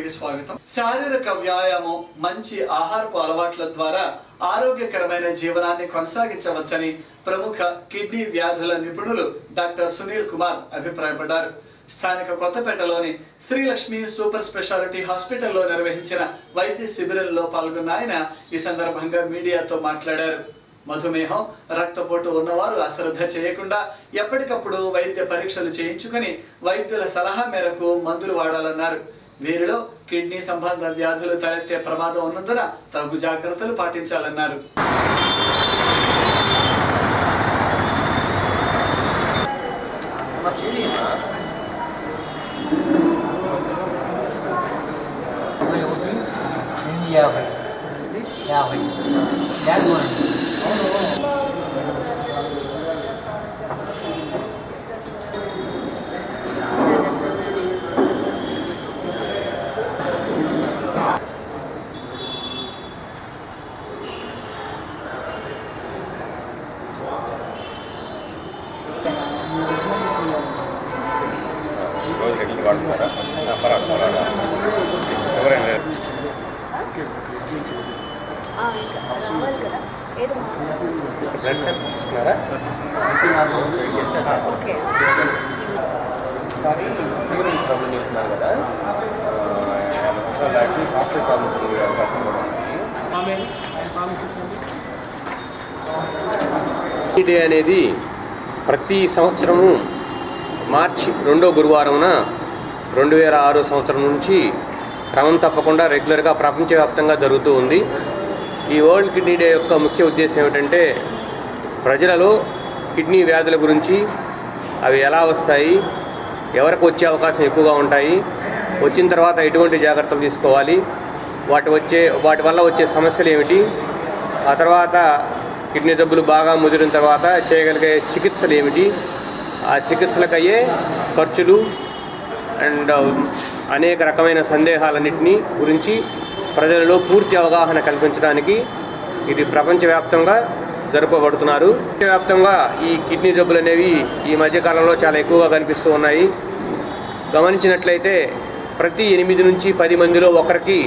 తిరిగి స్వాగతం. శారీరక వ్యాయామం, మంచి ఆహారపు అలవాట్ల ద్వారా ఆరోగ్యకరమైన జీవనాన్ని కొనసాగించవచ్చని ప్రముఖ కిడ్నీ వ్యాధుల నిపుణులు డాక్టర్ సునీల్ కుమార్ అభిప్రాయపడ్డారు. స్థానిక కొత్తపేటలోని శ్రీలక్ష్మి సూపర్ స్పెషాలిటీ హాస్పిటల్లో నిర్వహించిన వైద్య శిబిరంలో పాల్గొన్న ఆయన ఈ సందర్భంగా మీడియాతో మాట్లాడారు. మధుమేహం, రక్తపోటు ఉన్నవారు అశ్రద్ధ చేయకుండా ఎప్పటికప్పుడు వైద్య పరీక్షలు చేయించుకుని వైద్యుల సలహా మేరకు మందులు వాడాలన్నారు. వీరిలో కిడ్నీ సంబంధ వ్యాధులు తలెత్తే ప్రమాదం ఉన్నందున తగు జాగ్రత్తలు పాటించాలన్నారు. డే అనేది ప్రతి సంవత్సరము మార్చి 2వ గురువారమున 2006 సంవత్సరం నుంచి క్రమం తప్పకుండా రెగ్యులర్గా ప్రపంచవ్యాప్తంగా జరుగుతూ ఉంది. ఈ వరల్డ్ కిడ్నీ డే యొక్క ముఖ్య ఉద్దేశం ఏమిటంటే ప్రజలలో కిడ్నీ వ్యాధుల గురించి, అవి ఎలా వస్తాయి, ఎవరికి వచ్చే అవకాశం ఎక్కువగా ఉంటాయి, వచ్చిన తర్వాత ఎటువంటి జాగ్రత్తలు తీసుకోవాలి, వాటి వల్ల వచ్చే సమస్యలు ఏమిటి, ఆ తర్వాత కిడ్నీ జబ్బులు బాగా ముదిరిన తర్వాత చేయగలిగే చికిత్సలు ఏమిటి, ఆ చికిత్సలకు అయ్యే ఖర్చులు అండ్ అనేక రకమైన సందేహాలన్నింటినీ గురించి ప్రజలలో పూర్తి అవగాహన కల్పించడానికి ఇది ప్రపంచవ్యాప్తంగా జరపబడుతున్నారు. ప్రపంచవ్యాప్తంగా ఈ కిడ్నీ జబ్బులు అనేవి ఈ మధ్యకాలంలో చాలా ఎక్కువగా కనిపిస్తూ ఉన్నాయి. గమనించినట్లయితే ప్రతి 8 నుంచి 10 మందిలో ఒకరికి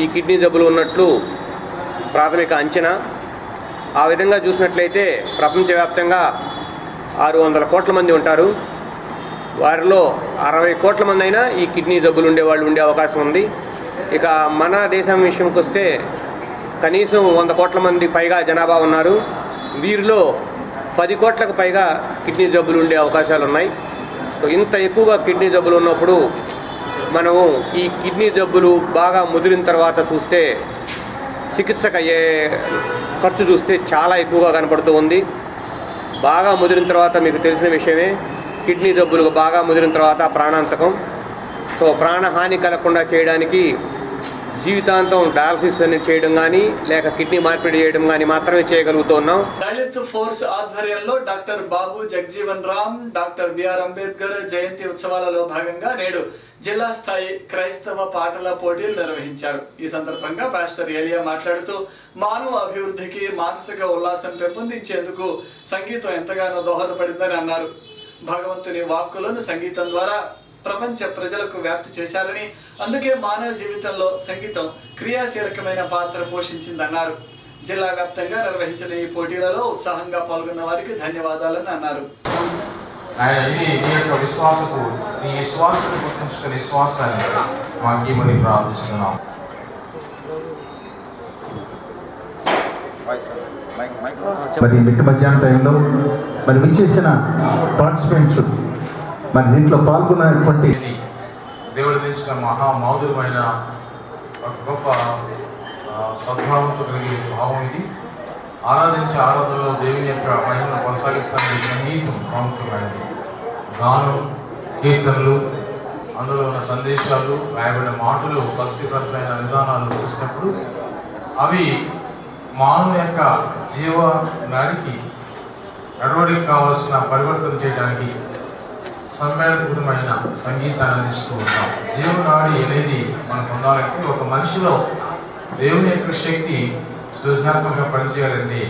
ఈ కిడ్నీ జబ్బులు ఉన్నట్లు ప్రాథమిక అంచనా. ఆ విధంగా చూసినట్లయితే ప్రపంచవ్యాప్తంగా 600 కోట్ల మంది ఉంటారు. వారిలో 60 కోట్ల మంది అయినా ఈ కిడ్నీ జబ్బులు ఉండే అవకాశం ఉంది. ఇక మన దేశం విషయంకి వస్తే కనీసం 100 కోట్ల మంది పైగా జనాభా ఉన్నారు. వీరిలో 10 కోట్లకు పైగా కిడ్నీ జబ్బులు ఉండే అవకాశాలు ఉన్నాయి. సో ఇంత ఎక్కువగా కిడ్నీ జబ్బులు ఉన్నప్పుడు మనము ఈ కిడ్నీ జబ్బులు బాగా ముదిరిన తర్వాత చూస్తే చికిత్సకు అయ్యే ఖర్చు చూస్తే చాలా ఎక్కువగా కనపడుతూ ఉంది. బాగా ముదిరిన తర్వాత మీకు తెలిసిన విషయమే, కిడ్నీ జబ్బులు బాగా ముదిరిన తర్వాత ప్రాణాంతకం. సో ప్రాణహాని కలగకుండా చేయడానికి జీవితాంతం డయాలసిస్ అని చేయడం కానీ లేక కిడ్నీ మార్పిడి చేయడం కానీ మాత్రమే చేయగలుగుతున్నాం. దళిత్ ఫోర్స్ ఆధ్వర్యంలో డాక్టర్ బాబు జగజీవన్ రామ్, డాక్టర్ బిఆర్ అంబేద్కర్ జయంతి ఉత్సవాలలో భాగంగా నేడు జిల్లా స్థాయి క్రైస్తవ పాటల పోటీలు నిర్వహించారు. ఈ సందర్భంగా పాస్టర్ ఏలియా మాట్లాడుతూ మానవ అభివృద్ధికి, మానసిక ఉల్లాసం పెంపొందించేందుకు సంగీతం ఎంతగానో దోహదపడిందని అన్నారు. భగవంతుని వాక్కులను సంగీతం ద్వారా ప్రపంచ ప్రజలకు వ్యాప్తి చేశారని, అందుకే మానవ జీవితంలో సంగీతం క్రియాశీలకమైన పాత్ర పోషించిందన్నారు. జిల్లా వ్యాప్తంగా నిర్వహించిన ఈ పోటీలలో ఉత్సాహంగా పాల్గొన్న వారికి ధన్యవాదాలని అన్నారు. మరి మిట్ట మధ్యాహ్నం టైంలో మరి విచ్చేసిన పార్టిసిపెంట్స్ మరి దీంట్లో పాల్గొన్నటువంటి దేవుడు దించిన మహామౌదురమైన గొప్ప సద్భావంతో కలిగే భావం ఇది. ఆరాధించే ఆరాధనలో దేవుని యొక్క మహిమను కొనసాగించడానికి సంగీతం ప్రాముఖ్యమైనది. గానం, కీర్తనలు, అందులో ఉన్న సందేశాలు, రాయబడిన మాటలు, భక్తిప్రసమైన విధానాలు చూసినప్పుడు అవి మానవుని యొక్క జీవ నాడికి నడవడికి కావాల్సిన పరివర్తన చేయడానికి సమ్మేళనమైన సంగీతాన్ని అందిస్తూ ఉంటాం. జీవనాడి అనేది మనం పొందాలంటే ఒక మనిషిలో దేవుని యొక్క శక్తి సృజనాత్మకంగా పనిచేయాలంటే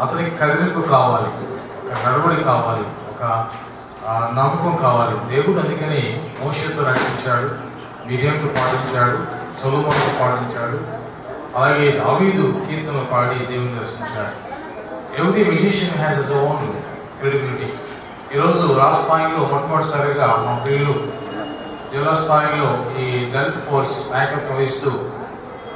అతనికి కదిలింపు కావాలి, ఒక నడవడి కావాలి, ఒక నమ్మకం కావాలి. దేవుడు అందుకని మోషేతో నడిపించాడు. మిరియంతో పాటించాడు, సొలొమోనుతో పాటించాడు, అలాగే దావీదు కీర్తనలు పాడి దేవుని దర్శించాడు. Every musician has his own credibility. ఈరోజు రాష్ట్ర స్థాయిలో మొట్టమొదటిసారిగా మా ప్రియులు జిల్లా స్థాయిలో ఈ దళిత ఫోర్స్ నాయకత్వం వహిస్తూ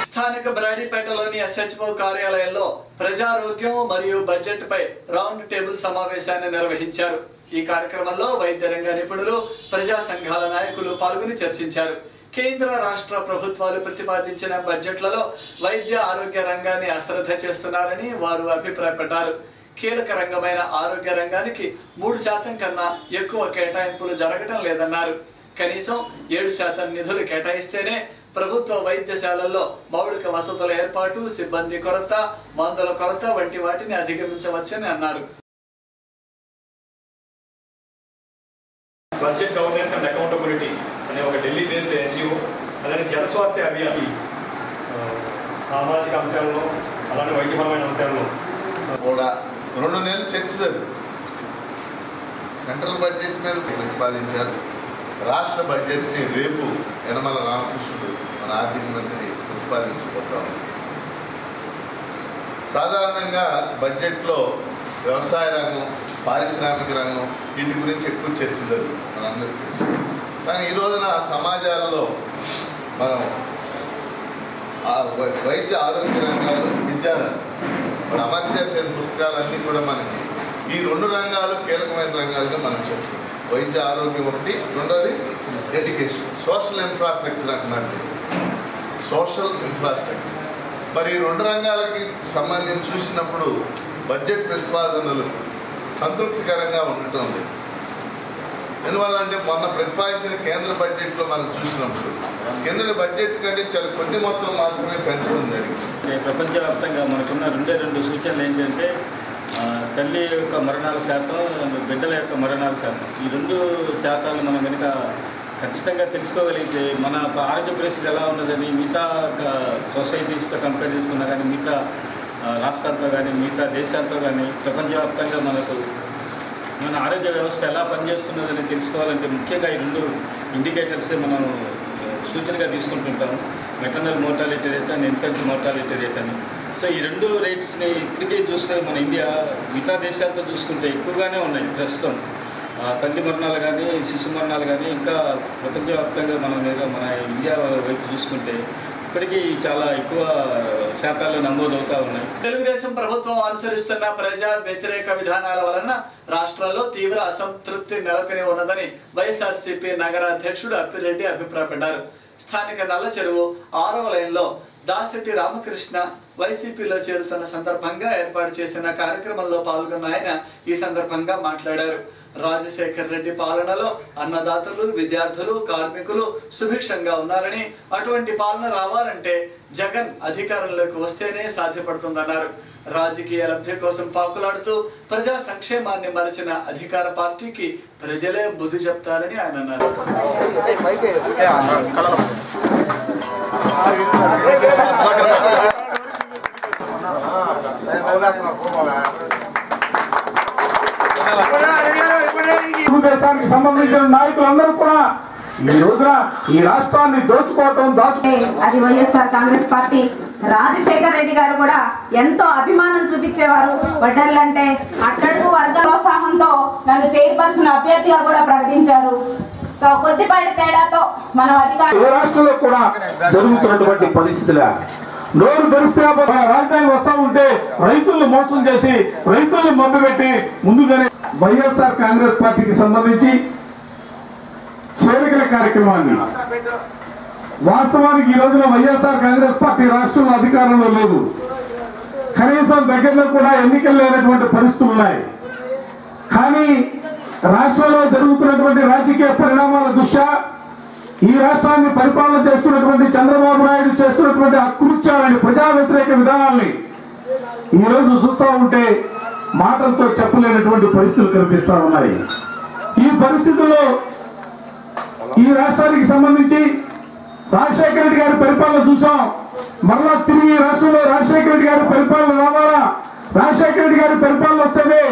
స్థానిక బ్రాడీపేటలోని SHO కార్యాలయంలో ప్రజారోగ్యం మరియు బడ్జెట్ పై రౌండ్ టేబుల్ సమావేశాన్ని నిర్వహించారు. ఈ కార్యక్రమంలో వైద్య రంగ నిపుణులు, ప్రజా సంఘాల నాయకులు పాల్గొని చర్చించారు. కేంద్ర రాష్ట్ర ప్రభుత్వాలు ప్రతిపాదించిన బడ్జెట్లలో వైద్య ఆరోగ్య రంగాన్ని అశ్రద్ధ చేస్తున్నారని వారు అభిప్రాయపడ్డారు. కీలక రంగమైన ఆరోగ్య రంగానికి 3% కన్నా ఎక్కువ కేటాయింపులు జరగడం లేదన్నారు. కనీసం 7% నిధులు కేటాయిస్తేనే ప్రభుత్వ వైద్యశాలల్లో మౌలిక వసతుల ఏర్పాటు, సిబ్బంది కొరత, మందుల కొరత వంటి వాటిని అధిగమించవచ్చని అన్నారు. బడ్జెట్ గవర్నెన్స్ అండ్ అకౌంటబిలిటీ అనే ఒక ఢిల్లీ బేస్డ్ NGO, అలానే జనస్వాస్థ్య అభియాన్ సామాజిక అంశాలలో అలానే వైద్యపరమైన అంశాలలో కూడా 2 నెలలు చర్చ జరిగింది. సెంట్రల్ బడ్జెట్ మీద ప్రతిపాదించారు. రాష్ట్ర బడ్జెట్ని రేపు యనమల రామకృష్ణుడు మన ఆర్థిక మంత్రి ప్రతిపాదించిపోతాం. సాధారణంగా బడ్జెట్లో వ్యవసాయ రంగం, పారిశ్రామిక రంగం వీటి గురించి ఎక్కువ చర్చ జరుగుతుంది, మనందరికీ తెలుసు. కానీ ఈ రోజున సమాజాల్లో మనం వైద్య ఆరోగ్య రంగాలు, విద్యారంగం, మన అమర్త్య సేన్ పుస్తకాలన్నీ కూడా మనకి ఈ 2 రంగాలు కీలకమైన రంగాలుగా మనం చెప్తాం. వైద్య ఆరోగ్యం ఒకటి, రెండోది ఎడ్యుకేషన్, సోషల్ ఇన్ఫ్రాస్ట్రక్చర్ అంటున్నది. సోషల్ ఇన్ఫ్రాస్ట్రక్చర్ మరి ఈ 2 రంగాలకి సంబంధించి చూసినప్పుడు బడ్జెట్ ప్రతిపాదనలు సంతృప్తికరంగా ఉండటం లేదు. ఎందువల్లంటే మొన్న ప్రతిపాదించిన కేంద్ర బడ్జెట్లో మనం చూసినప్పుడు కేంద్ర బడ్జెట్ కంటే చాలా కొద్ది మొత్తం మాత్రమే పెంచడం జరిగింది. ప్రపంచవ్యాప్తంగా మనకున్న 2 సూచనలు ఏంటంటే తల్లి యొక్క మరణాల శాతం, బిడ్డల యొక్క మరణాల శాతం. ఈ 2 శాతాలు మనం కనుక ఖచ్చితంగా తెలుసుకోగలిగితే మన ఆరోగ్య పరిస్థితి ఎలా ఉన్నదని మిగతా సొసైటీస్తో కంపేర్ చేసుకున్నా కానీ, మిగతా రాష్ట్రాలతో కానీ, మిగతా దేశాలతో కానీ ప్రపంచవ్యాప్తంగా మన ఆరోగ్య వ్యవస్థ ఎలా పనిచేస్తున్నదని తెలుసుకోవాలంటే ముఖ్యంగా ఈ 2 ఇండికేటర్సే మనం సూచనగా తీసుకుంటుంటాము. Maternal mortality rate and infant mortality rate అని. సో ఈ 2 రేట్స్ని ఇప్పటికే చూస్తే మన ఇండియా మిగతా దేశాలతో చూసుకుంటే ఎక్కువగానే ఉన్నాయి ప్రస్తుతం. తల్లి మరణాలు కానీ, శిశు మరణాలు కానీ ఇంకా ప్రపంచవ్యాప్తంగా మన ఇండియా వైపు చూసుకుంటే ఇప్పటికీ చాలా ఎక్కువ శాతాలు నమోదవుతా ఉన్నాయి. తెలుగుదేశం ప్రభుత్వం అనుసరిస్తున్న ప్రజా వ్యతిరేక విధానాల వలన రాష్ట్రాల్లో తీవ్ర అసంతృప్తి నెలకొని ఉన్నదని వైఎస్ఆర్సీపీ నగర అధ్యక్షుడు అప్పిరెడ్డి అభిప్రాయపడ్డారు. స్థానిక నల్ల చెరువు 6వ లైన్లో దాసటి రామకృష్ణ వైసీపీలో చేరుతున్న సందర్భంగా ఏర్పాటు చేసిన కార్యక్రమంలో పాల్గొన్న ఆయన ఈ సందర్భంగా మాట్లాడారు. రాజశేఖర్ రెడ్డి పాలనలో అన్నదాతలు, విద్యార్థులు, కార్మికులు సుభిక్షంగా ఉన్నారని, అటువంటి పాలన రావాలంటే జగన్ అధికారంలోకి వస్తేనే సాధ్యపడుతుందన్నారు. రాజకీయ లబ్ధి కోసం పాకులాడుతూ ప్రజా సంక్షేమాన్ని మరచిన అధికార పార్టీకి ప్రజలే బుద్ధి చెప్తారని ఆయన అన్నారు. తెలుగుదేశానికి సంబంధించిన నాయకులందరూ కూడా ఈ రోజున ఈ రాష్ట్రాన్ని అది వైఎస్ఆర్ కాంగ్రెస్ పార్టీ. రాజశేఖర్ రెడ్డి గారు కూడా ఎంతో అభిమానం చూపించేవారు. వడ్డర్లంటే అట్టడుగు వర్గ ప్రోత్సాహంతో నన్ను చైర్పర్సన్ అభ్యర్థిగా కూడా ప్రకటించారు. కొద్దిపాటి తేడాతో మనం ఏ రాష్ట్రంలో కూడా జరుగుతున్నటువంటి పరిస్థితులే. నోరు తెరిస్తే రాజధాని వస్తా ఉంటే రైతులను మోసం చేసి, రైతులను మభ్యపెట్టి ముందుగానే వైఎస్ఆర్ కాంగ్రెస్ పార్టీకి సంబంధించి చేరికల కార్యక్రమాన్ని వాస్తవానికి ఈ రోజున వైఎస్ఆర్ కాంగ్రెస్ పార్టీ రాష్ట్రంలో అధికారంలో లేదు. కనీసం దగ్గరలో కూడా ఎన్నికలు లేనటువంటి పరిస్థితులు ఉన్నాయి. కానీ రాష్ట్రంలో జరుగుతున్నటువంటి రాజకీయ పరిణామాల దృష్ట్యా ఈ రాష్ట్రాన్ని పరిపాలన చేస్తున్నటువంటి చంద్రబాబు నాయుడు చేస్తున్నటువంటి అకృత్యాలని, ప్రజా వ్యతిరేక విధానాల్ని ఈ రోజు చూస్తూ ఉంటే మాటలతో చెప్పలేనటువంటి పరిస్థితులు కనిపిస్తూ ఉన్నాయి. ఈ పరిస్థితుల్లో ఈ రాష్ట్రానికి సంబంధించి రాజశేఖర రెడ్డి గారి పరిపాలన చూసాం. మరలా తిరిగి రాష్ట్రంలో రాజశేఖర రెడ్డి గారి పరిపాలన రావాలా? రాజశేఖర రెడ్డి గారి పరిపాలన వస్తేనే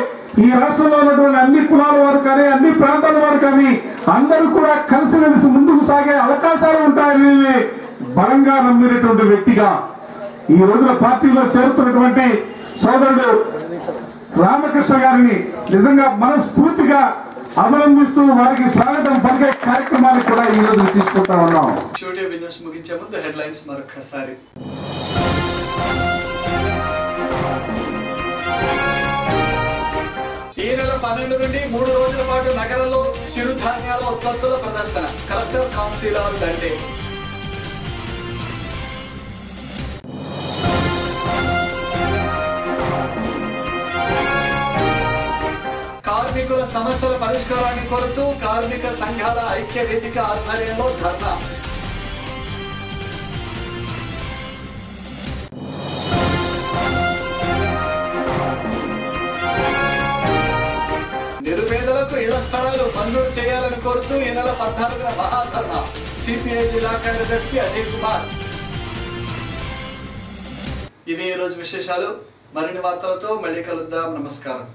ఈ రాష్ట్రంలో ఉన్నటువంటి అన్ని కులాల వారు కానీ, అన్ని ప్రాంతాల వారు కానీ అందరూ కూడా కలిసిమెలిసి ముందుకు సాగే అవకాశాలు ఉంటాయని బలంగా నమ్మినటువంటి వ్యక్తిగా ఈ రోజున పార్టీలో చేరుతున్నటువంటి సోదరుడు రామకృష్ణ గారిని నిజంగా మనస్ఫూర్తిగా అభినందిస్తూ వారికి స్వాగతం పలికే కార్యక్రమాన్ని కూడా ఈ రోజు తీసుకుంటా ఉన్నాం. షూటింగ్ న్యూస్ ముగించే ముందు హెడ్లైన్స్ మరొకసారి. ఈ నెల 12 నుండి 3 రోజుల పాటు నగరంలో చిరుధాన్యాల ఉత్పత్తుల ప్రదర్శన. కలెక్టర్ కాంతిలాల్ దండే. కార్మికుల సమస్యల పరిష్కారాన్ని కోరుతూ కార్మిక సంఘాల ఐక్య వేదిక ఆధ్వర్యంలో ధర్నా. నిరుపేదలకు ఇళ్ల స్థలాలు మంజూరు చేయాలని కోరుతూ ఈ నెల 14న మహాధర్నా. సిపిఐ జిల్లా కార్యదర్శి అజయ్ కుమార్. ఇవి ఈ రోజు విశేషాలు. మరిన్ని వార్తలతో మళ్ళీ కలుద్దాం. నమస్కారం.